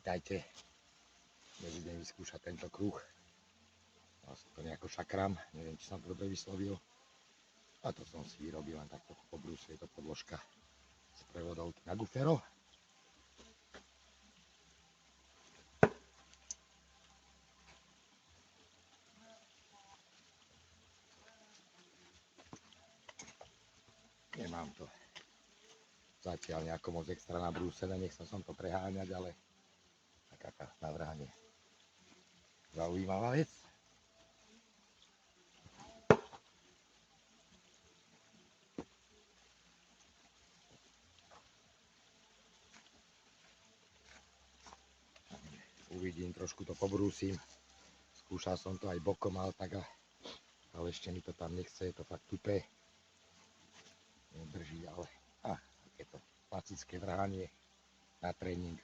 Vítajte. Dnes budem vyskúšať tento kruh. Vlastne to nejako šakram, neviem, či som to dobre vyslovil. A to som si vyrobil len takto po brúse, je to podložka z prevodovky na gufero. Nemám to zatiaľ nejako moc extra nabrúsené, nechcel som to preháňať, ale taká na vrhanie zaujímavá vec. Uvidím, trošku to pobrúsim. Skúšal som to aj bokom, ale ešte mi to tam nechce, je to fakt tupé. Nedrží, ale je to klasické vrhanie na tréning.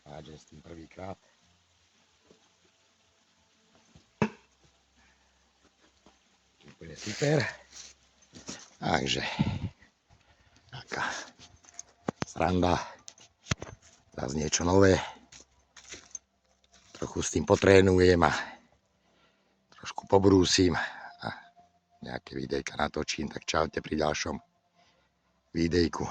Hádžem s tým prvýkrát. Úplne super. Takže taká sranda. Zase niečo nové. Trochu s tým potrénujem a trošku pobrúsim a nejaké videjka natočím. Tak čaute pri ďalšom videjku.